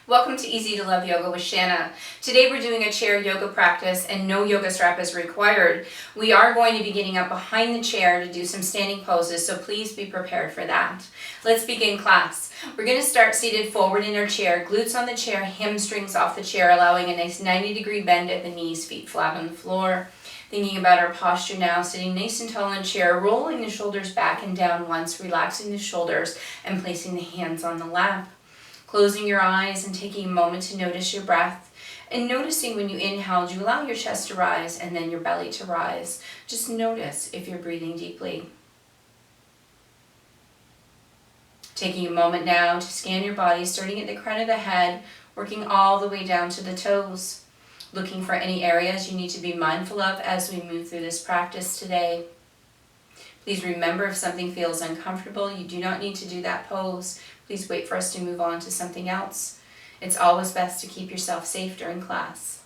Welcome to Easy to Love Yoga with Shanna. Today we're doing a chair yoga practice and no yoga strap is required. We are going to be getting up behind the chair to do some standing poses, so please be prepared for that. Let's begin class. We're going to start seated forward in our chair, glutes on the chair, hamstrings off the chair, allowing a nice 90-degree bend at the knees, feet flat on the floor. Thinking about our posture now, sitting nice and tall in the chair, rolling the shoulders back and down once, relaxing the shoulders and placing the hands on the lap. Closing your eyes and taking a moment to notice your breath. And noticing when you inhale, you allow your chest to rise and then your belly to rise. Just notice if you're breathing deeply. Taking a moment now to scan your body, starting at the crown of the head, working all the way down to the toes. Looking for any areas you need to be mindful of as we move through this practice today. Please remember, if something feels uncomfortable, you do not need to do that pose. Please wait for us to move on to something else. It's always best to keep yourself safe during class.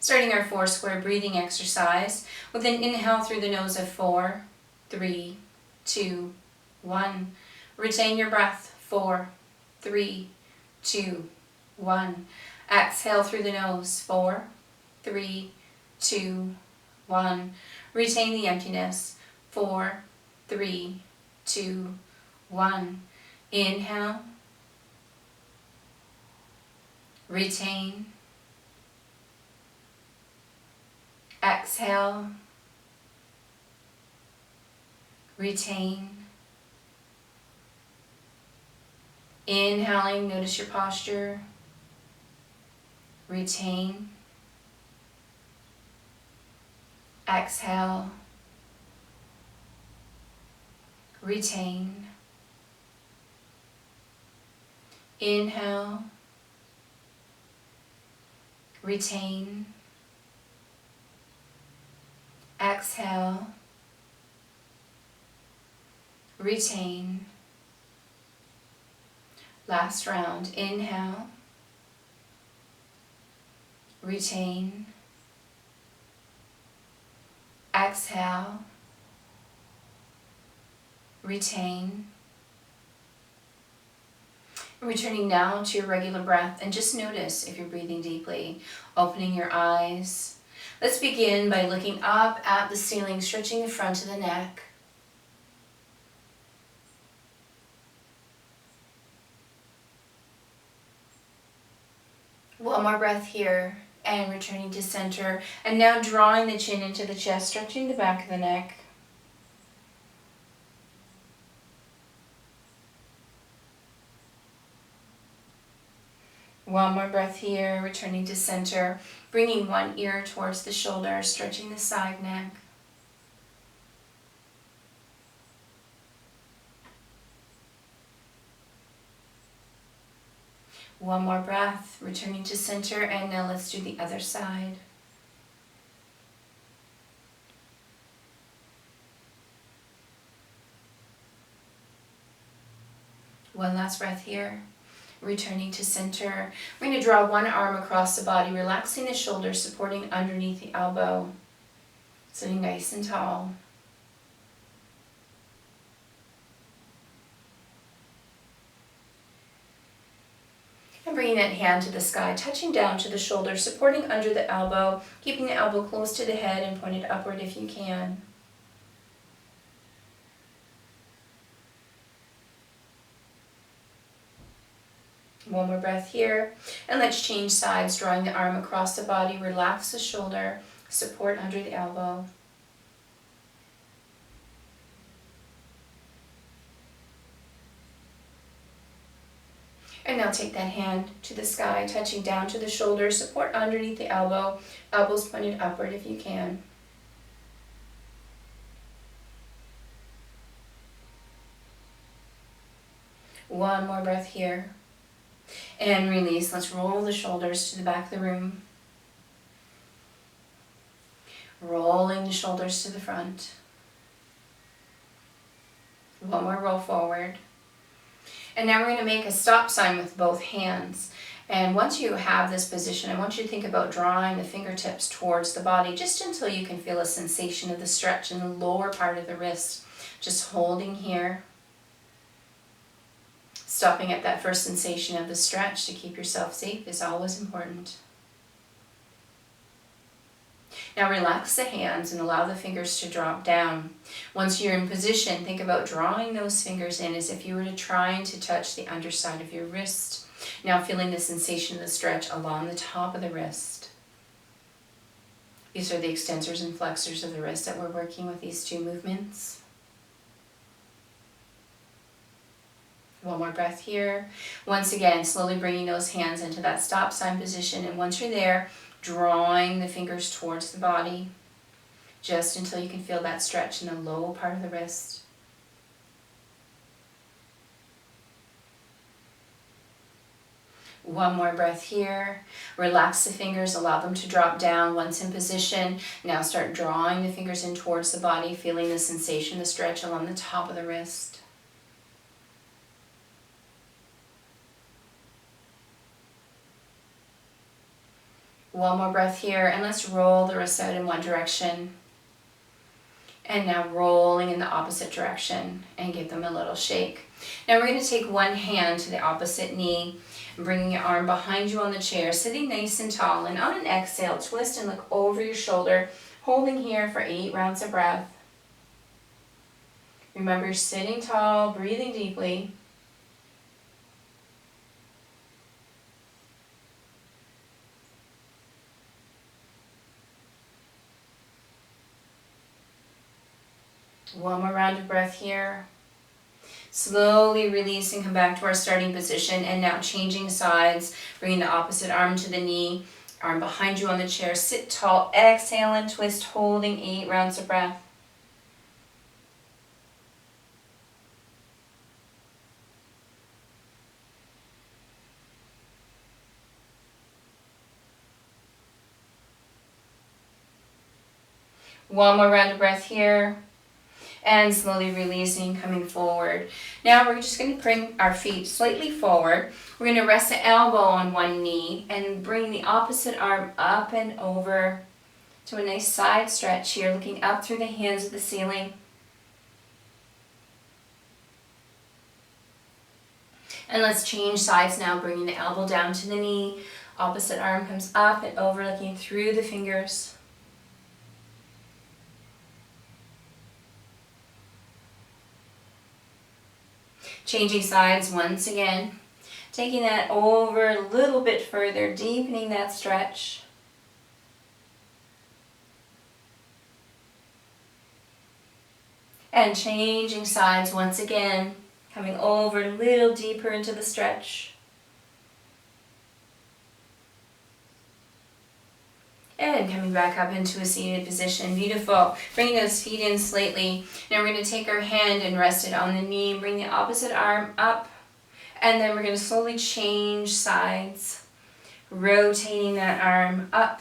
Starting our 4 square breathing exercise with an inhale through the nose of 4, 3, 2, 1. Retain your breath. 4, 3, 2, 1. Exhale through the nose. 4, 3, 2, 1. Retain the emptiness. 4, 3, 2, 1. Inhale. Retain. Exhale. Retain. Inhaling, notice your posture. Retain. Exhale. Retain. Inhale. Retain. Exhale. Retain. Last round. Inhale. Retain. Exhale. Retain. Returning now to your regular breath, and just notice if you're breathing deeply, opening your eyes. Let's begin by looking up at the ceiling, stretching the front of the neck. One more breath here, and returning to center, and now drawing the chin into the chest, stretching the back of the neck. One more breath here, returning to center, bringing one ear towards the shoulder, stretching the side neck. One more breath, returning to center, and now let's do the other side. One last breath here. Returning to center. We're going to draw one arm across the body, relaxing the shoulder, supporting underneath the elbow. Sitting nice and tall. And bringing that hand to the sky, touching down to the shoulder, supporting under the elbow, keeping the elbow close to the head and pointed upward if you can. One more breath here, and let's change sides, drawing the arm across the body, relax the shoulder, support under the elbow. And now take that hand to the sky, touching down to the shoulder, support underneath the elbow, elbows pointed upward if you can. One more breath here. And release. Let's roll the shoulders to the back of the room. Rolling the shoulders to the front. One more roll forward. And now we're going to make a stop sign with both hands. And once you have this position, I want you to think about drawing the fingertips towards the body just until you can feel a sensation of the stretch in the lower part of the wrist. Just holding here. Stopping at that first sensation of the stretch to keep yourself safe is always important. Now relax the hands and allow the fingers to drop down. Once you're in position, think about drawing those fingers in as if you were trying to touch the underside of your wrist. Now feeling the sensation of the stretch along the top of the wrist. These are the extensors and flexors of the wrist that we're working with these two movements. One more breath here. Once again, slowly bringing those hands into that stop sign position, and once you're there, drawing the fingers towards the body, just until you can feel that stretch in the low part of the wrist. One more breath here. Relax the fingers, allow them to drop down. Once in position, now start drawing the fingers in towards the body, feeling the sensation, the stretch along the top of the wrist. One more breath here, and let's roll the wrists out in one direction. And now rolling in the opposite direction and give them a little shake. Now we're going to take one hand to the opposite knee, bringing your arm behind you on the chair, sitting nice and tall. And on an exhale, twist and look over your shoulder, holding here for 8 rounds of breath. Remember, you're sitting tall, breathing deeply. One more round of breath here. Slowly release and come back to our starting position, and now changing sides, bringing the opposite arm to the knee, arm behind you on the chair, sit tall, exhale and twist, holding 8 rounds of breath. One more round of breath here. And slowly releasing, coming forward. Now we're just going to bring our feet slightly forward. We're going to rest the elbow on one knee and bring the opposite arm up and over to a nice side stretch here, looking up through the hands at the ceiling. And let's change sides now, bringing the elbow down to the knee. Opposite arm comes up and over, looking through the fingers. Changing sides once again, taking that over a little bit further, deepening that stretch. And changing sides once again, coming over a little deeper into the stretch. And coming back up into a seated position. Beautiful. Bring those feet in slightly. Now we're going to take our hand and rest it on the knee. Bring the opposite arm up. And then we're going to slowly change sides. Rotating that arm up.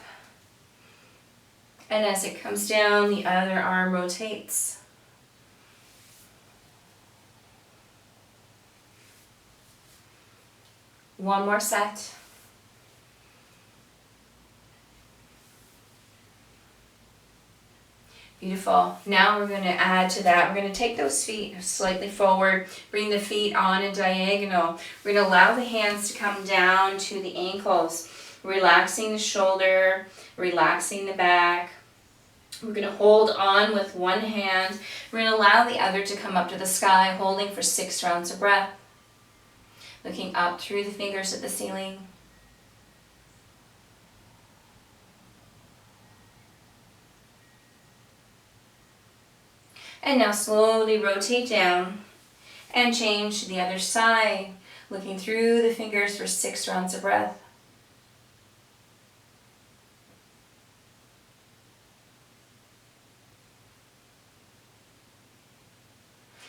And as it comes down, the other arm rotates. One more set. Beautiful. Now we're going to add to that. We're going to take those feet slightly forward, bring the feet on a diagonal. We're going to allow the hands to come down to the ankles, relaxing the shoulder, relaxing the back. We're going to hold on with one hand. We're going to allow the other to come up to the sky, holding for 6 rounds of breath. Looking up through the fingers at the ceiling. And now slowly rotate down and change to the other side, looking through the fingers for 6 rounds of breath.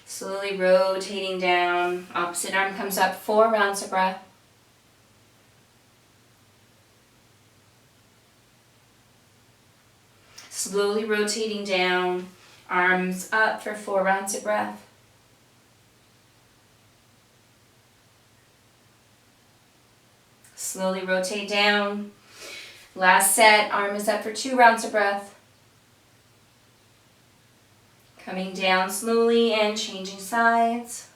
Slowly rotating down, opposite arm comes up, 4 rounds of breath. Slowly rotating down, arms up for 4 rounds of breath. Slowly rotate down. Last set, arm is up for 2 rounds of breath. Coming down slowly and changing sides.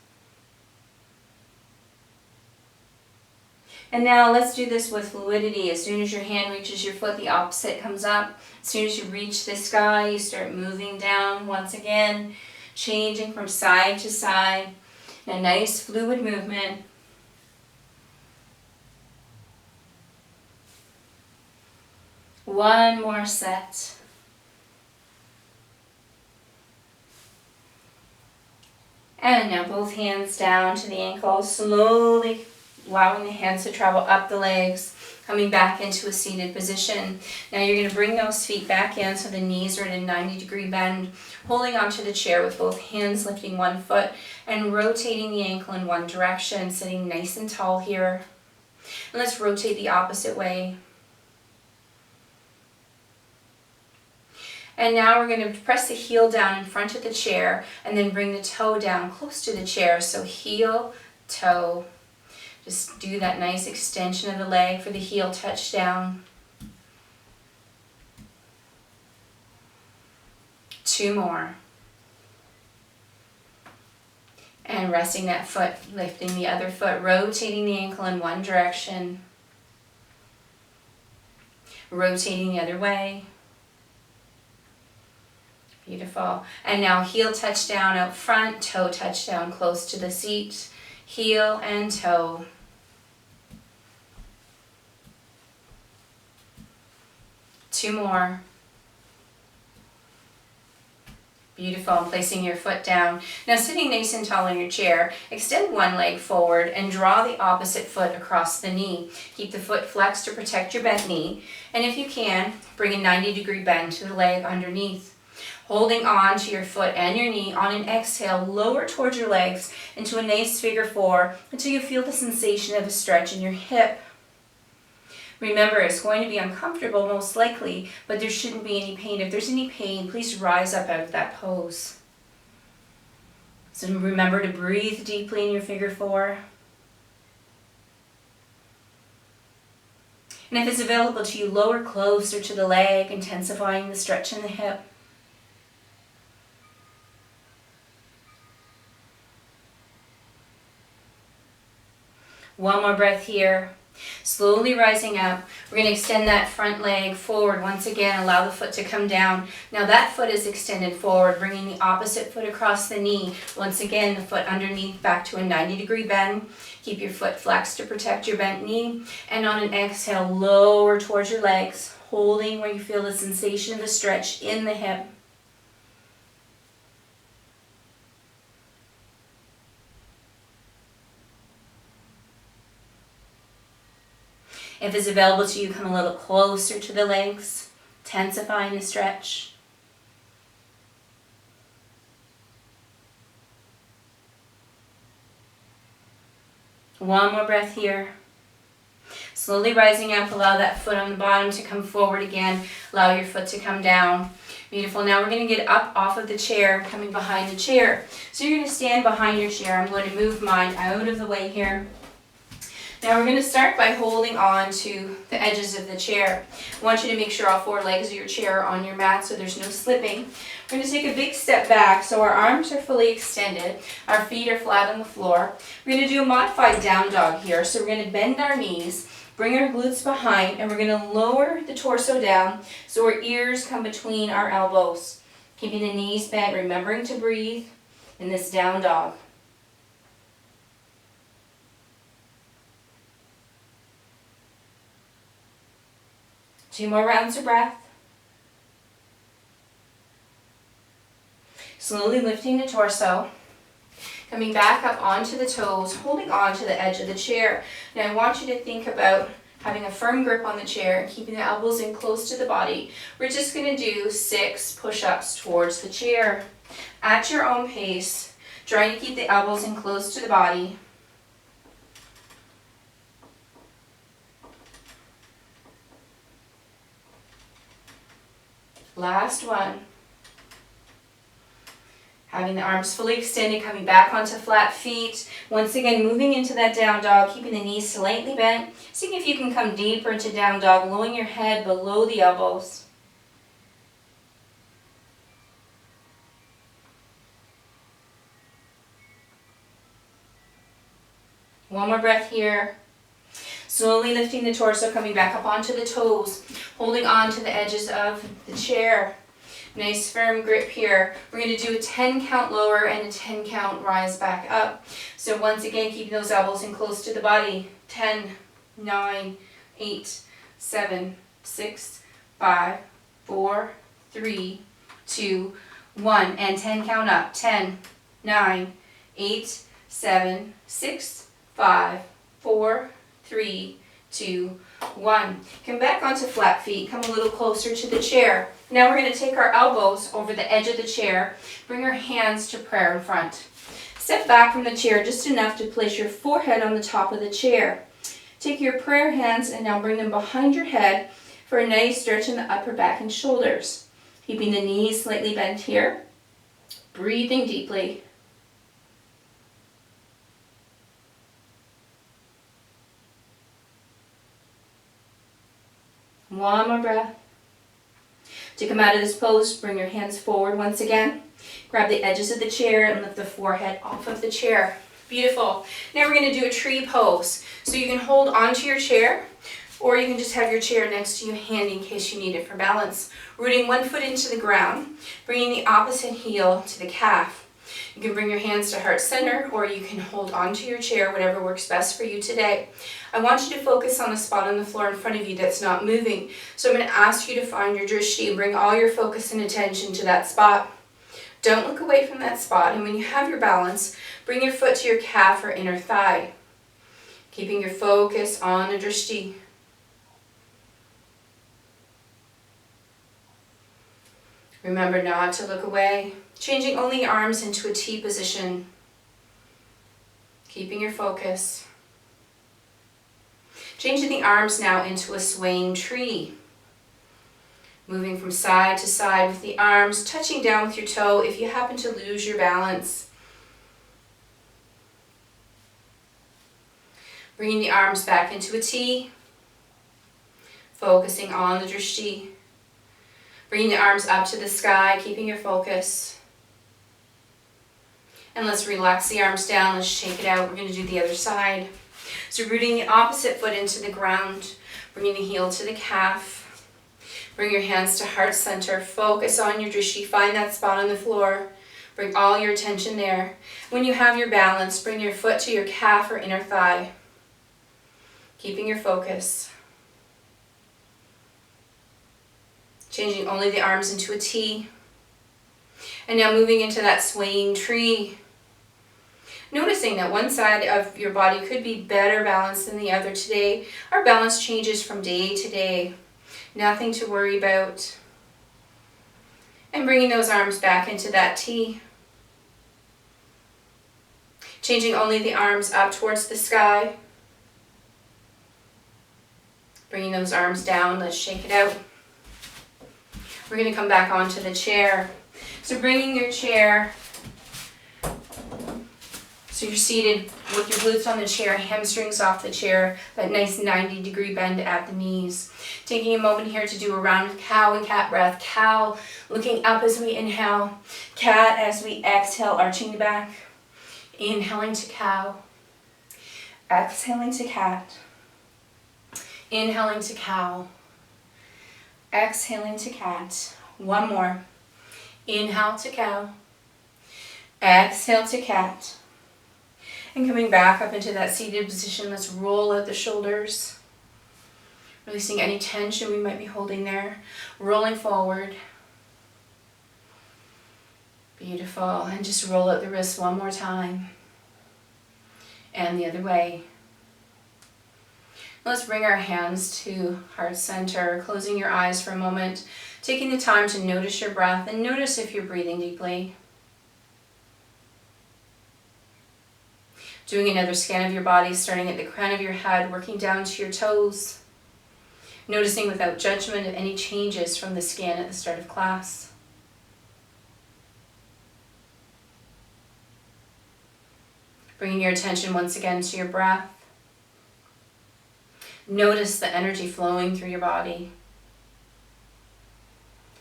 And now let's do this with fluidity. As soon as your hand reaches your foot, the opposite comes up. As soon as you reach the sky, you start moving down once again, changing from side to side. A nice fluid movement. One more set. And now both hands down to the ankles, slowly allowing the hands to travel up the legs, coming back into a seated position. Now you're going to bring those feet back in so the knees are in a 90-degree bend, holding onto the chair with both hands lifting one foot and rotating the ankle in one direction, sitting nice and tall here. And let's rotate the opposite way. And now we're going to press the heel down in front of the chair and then bring the toe down close to the chair. So heel, toe. Just do that nice extension of the leg for the heel touch down. 2 more. And resting that foot, lifting the other foot, rotating the ankle in one direction. Rotating the other way. Beautiful. And now heel touch down out front, toe touch down close to the seat. Heel and toe. Two more. Beautiful. And placing your foot down. Now sitting nice and tall in your chair, extend one leg forward and draw the opposite foot across the knee. Keep the foot flexed to protect your bent knee. And if you can, bring a 90-degree bend to the leg underneath. Holding on to your foot and your knee, on an exhale, lower towards your legs into a nice figure 4 until you feel the sensation of a stretch in your hip. Remember, it's going to be uncomfortable most likely, but there shouldn't be any pain. If there's any pain, please rise up out of that pose. So remember to breathe deeply in your figure 4. And if it's available to you, lower closer to the leg, intensifying the stretch in the hip. One more breath here. Slowly rising up. We're going to extend that front leg forward once again. Allow the foot to come down. Now that foot is extended forward, bringing the opposite foot across the knee. Once again, the foot underneath back to a 90-degree bend. Keep your foot flexed to protect your bent knee. And on an exhale, lower towards your legs, holding where you feel the sensation of the stretch in the hip. If it's available to you, come a little closer to the legs, intensifying the stretch. One more breath here. Slowly rising up, allow that foot on the bottom to come forward again. Allow your foot to come down. Beautiful. Now we're going to get up off of the chair, coming behind the chair. So you're going to stand behind your chair. I'm going to move mine out of the way here. Now we're going to start by holding on to the edges of the chair. I want you to make sure all 4 legs of your chair are on your mat so there's no slipping. We're going to take a big step back so our arms are fully extended, our feet are flat on the floor. We're going to do a modified down dog here. So we're going to bend our knees, bring our glutes behind, and we're going to lower the torso down so our ears come between our elbows. Keeping the knees bent, remembering to breathe in this down dog. Two more rounds of breath. Slowly lifting the torso. Coming back up onto the toes, holding on to the edge of the chair. Now I want you to think about having a firm grip on the chair and keeping the elbows in close to the body. We're just going to do 6 push-ups towards the chair. At your own pace, trying to keep the elbows in close to the body. Last one. Having the arms fully extended, coming back onto flat feet. Once again, moving into that down dog, keeping the knees slightly bent. Seeing if you can come deeper into down dog, lowering your head below the elbows. One more breath here. Slowly lifting the torso, coming back up onto the toes, holding on to the edges of the chair. Nice firm grip here. We're going to do a 10 count lower and a 10 count rise back up. So once again, keeping those elbows in close to the body. 10, 9, 8, 7, 6, 5, 4, 3, 2, 1. And 10 count up. 10, 9, 8, 7, 6, 5, 4, 3, 2, 1. Come back onto flat feet. Come a little closer to the chair. Now we're going to take our elbows over the edge of the chair. Bring our hands to prayer in front. Step back from the chair just enough to place your forehead on the top of the chair. Take your prayer hands and now bring them behind your head for a nice stretch in the upper back and shoulders. Keeping the knees slightly bent here. Breathing deeply. One more breath. To come out of this pose, bring your hands forward once again. Grab the edges of the chair and lift the forehead off of the chair. Beautiful. Now we're going to do a tree pose. So you can hold onto your chair, or you can just have your chair next to you handy in case you need it for balance. Rooting one foot into the ground, bringing the opposite heel to the calf. You can bring your hands to heart center, or you can hold onto your chair, whatever works best for you today. I want you to focus on a spot on the floor in front of you that's not moving. So I'm going to ask you to find your drishti and bring all your focus and attention to that spot. Don't look away from that spot, and when you have your balance, bring your foot to your calf or inner thigh. Keeping your focus on the drishti. Remember not to look away. Changing only your arms into a T position. Keeping your focus. Changing the arms now into a swaying tree. Moving from side to side with the arms, touching down with your toe if you happen to lose your balance. Bringing the arms back into a T. Focusing on the drishti. Bringing the arms up to the sky, keeping your focus. And let's relax the arms down, let's shake it out. We're going to do the other side. So rooting the opposite foot into the ground, bringing the heel to the calf. Bring your hands to heart center, focus on your drishti, find that spot on the floor. Bring all your attention there. When you have your balance, bring your foot to your calf or inner thigh. Keeping your focus. Changing only the arms into a T. And now moving into that swaying tree. Noticing that one side of your body could be better balanced than the other today. Our balance changes from day to day. Nothing to worry about. And bringing those arms back into that T. Changing only the arms up towards the sky. Bringing those arms down, let's shake it out. We're going to come back onto the chair. So bringing your chair, so you're seated with your glutes on the chair, hamstrings off the chair, that nice 90-degree bend at the knees. Taking a moment here to do a round of cow and cat breath. Cow, looking up as we inhale. Cat as we exhale, arching the back. Inhaling to cow. Exhaling to cat. Inhaling to cow. Exhaling to cat. One more. Inhale to cow. Exhale to cat. And coming back up into that seated position, let's roll out the shoulders. Releasing any tension we might be holding there. Rolling forward. Beautiful. And just roll out the wrists one more time. And the other way. Let's bring our hands to heart center, closing your eyes for a moment, taking the time to notice your breath and notice if you're breathing deeply. Doing another scan of your body, starting at the crown of your head, working down to your toes. Noticing without judgment of any changes from the scan at the start of class. Bringing your attention once again to your breath. Notice the energy flowing through your body.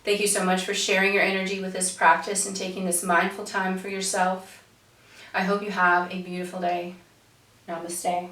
Thank you so much for sharing your energy with this practice and taking this mindful time for yourself. I hope you have a beautiful day. Namaste.